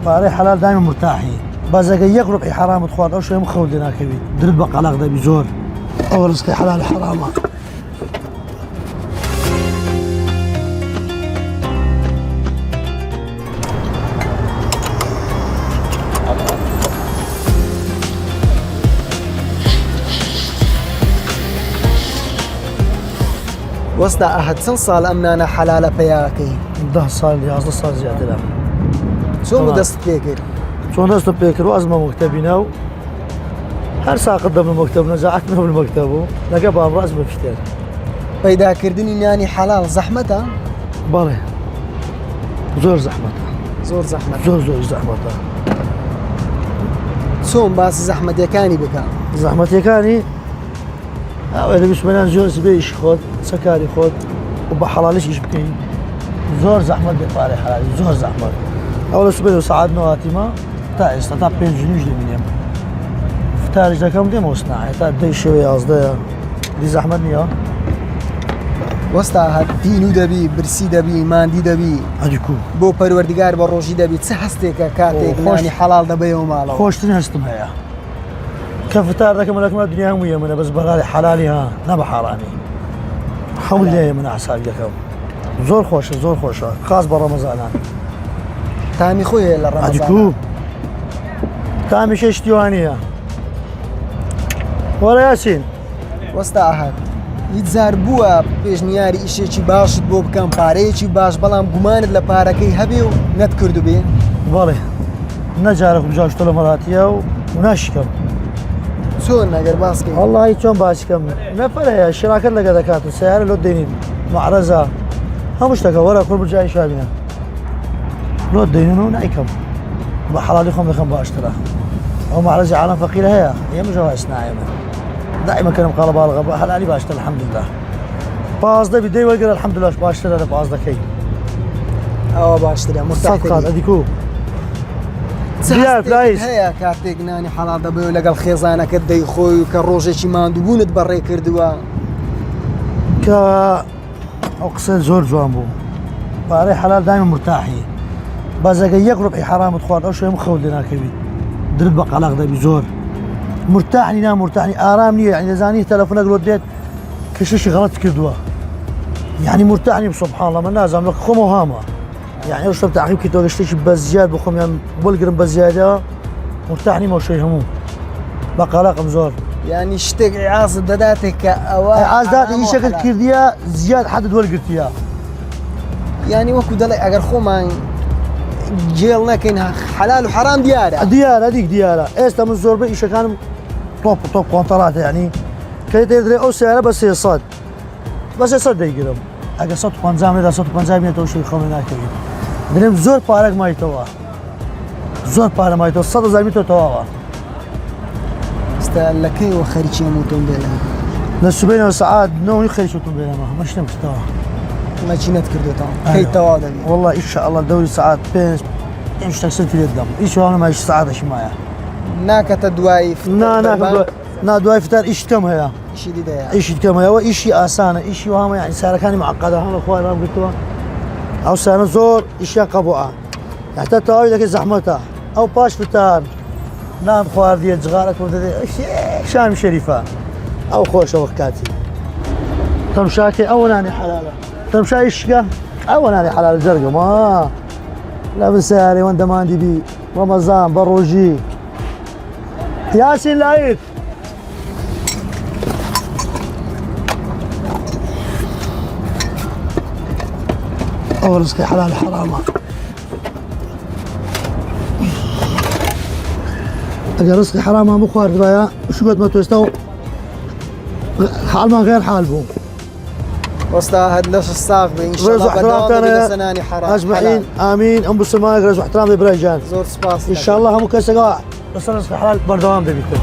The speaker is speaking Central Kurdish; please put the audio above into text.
باري حلال دائما مرتاحي بس اگه یک ربع حرام تخواد او شويه مخود ناكبي درد بقلق ده بزور او رزق حلال حرامه وەستا ئاهەت چەند ساڵ ئەم نانە حەلالە پێیاکەی 10 سال 11 سال زیاترە چۆن دەست پێ کرد چۆن دەستم پێ کرد ئەزمە مەکتەبینە و هەر ساقط دەبم مەکتەب نەجاعەت نەبم مەکتەب و لەگە بابڕ ئەزمە پشتێر پەیداکردنی نانی حەلال زەحمەتە بەڵێ زۆر زەحمەتە زۆر زەحمەت زۆر زەحمەتە چۆن باسی زەحمەتیەکانی بکە زەحمەتیەکانی ئەوێ لە بسمەیان زۆر سبەیشی خۆت سەکاری خۆت و بە حەڵالیشیش بکەین زۆر زەحمەت بێ پارەی حەلالی زۆر زەحمەت ئەو لە سبەی و سەعات نەواتیمە تا ئێستا تا 5 دەمینێم فتاریش دەکەم دێمەوە سناعێ تا 10 شەوێ 11 دی زەحمەت نییە وەستا ئاهەت دین و دەبی برسی دەبی ماندی دەبی ئەدیکو بۆ پەروەردگار بە ڕۆژی دەبی چه هەستێکە کاتێک نانی حەلال دەبێەوە ماڵەوە خۆشترین هەستم هەیە کە فتار دەکەم لەکەمە دنیا هەموو یەمنە بەس بەڵای حەلالی ها نە بە حاڕامی هەموو لێ من عساک دەکەم زۆر خۆشە خاص بە ڕەمەزانان تامی خۆیە لە ڕەمەزان ئەدیکو تامیشە شتیوانیە وەرە یاسین وەستا ئاهەت هیچ جار بووە پێشنیاری ئیشێکی باشت بۆ بکەم پارەیەکی باش بەڵام گومانت لە پارەکەی هەبێ و نەتکردو بێ بەڵێ نەجارە بژاشتۆ لە مەڵاتیە و ناشکەم چۆن ئەگەر باسکەی والله چۆن باسکەم نەفەر هەیە شراکەت لەگە دەکاتن سیارە لۆ دێنین معرەزە هەموو شتەکە وەرە کوڕ بجای شابینە لۆ دێنن و نایکەم بە حەڵالی خۆم دەکەم باشترە ئەو معرەزی عالم فەقیرە هەیە ئێمەژەوە ئەسنایەمە دائما كلام قال بالغ هلالي باشتر الحمد لله باز دبي دي وقال الحمد لله باشتر انا باز دكي ئەوە باشترە صدقات مرتاح اديكو ديار بلايس هەیە کاتێک نانی حەڵال دەبێ و لەگەڵ خێزانەکەت دەیخۆی و کە ڕۆژێکی ماندووبوونت بەڕێ کردووە ك اقصد زور جوان بو باري حلال دائما مرتاحي باز اگه یک ربع حرام تخواد او شويه مخول ناكبي درد بقلق ده بزور مرتاحني نا مرتاحني ارامني يعني زاني تلفونك رديت كشش غلط كردوا يعني مرتاحني سبحان الله من لازم لك خم وهامه يعني وش تعقيب كي توغشتش بزياد بخم يعني بلقرم بزياده مرتاحني ما شيء همو بقلق مزور يعني شتێک عاز دەداتێک کە ئەوە عازدات هی شكل كرديا زياد حدد ولقرتيا يعني وەکو دەڵێ ئەگەر خۆمان جێڵ نەکەین حەلال و حەرام دیارە ديار هذيك ديارة استا من زور بي كان توب كونترات يعني كي تدري او سعره بس يصاد بس يصاد يقرب اگه 150 میلیون 150 میلیون توش خونه نکردیم دریم زور پارک مایتوا زور پارک مایتوا 100,000 میلیون توا استا لەکەی وە خەریکی هەمووتۆم بێنە للسبعين ساعات نو يخرجوا بينما مش نمستوى ماچینەت کردوتەوە کەی تەواو دەبێت والله ان شاء الله دوري ساعات بين مش تكسر في الدم ايش وانا ما ساعات ايش معايا ناکەتە دوای نا دواي فتار ايش كم هي شی دیدەیە ايش كم هي وإشي آسانة إشي وهم يعني ساركاني معقدة هم اخوان رام قلتوا او سنة زور اشياء قبوعة يعني تتواوي لك زحمتها او باش فتار نام خوار ديال جغارك شام شريفة او خوش وكاتي تمشاكي او ناني حلالة تمشاي الشقة او ناني حلال زرقاء ما لا بساري وانت ما عندي بي رمضان بروجي ياسين العيد او رزقي حلال حرام اجا رزقي حرام مو خوارد بايا شو قد ما توستو حال ما غير حال بو وستا هاد لەش ساغ بێ ئینشاءالله بەداوام لە سەنانی حەرام اجمعين امين ام بسماك رزق احترام ابراهيم زۆر سپاس ان شاء الله هم كسقا بس رزق حلال بردوام دبيكم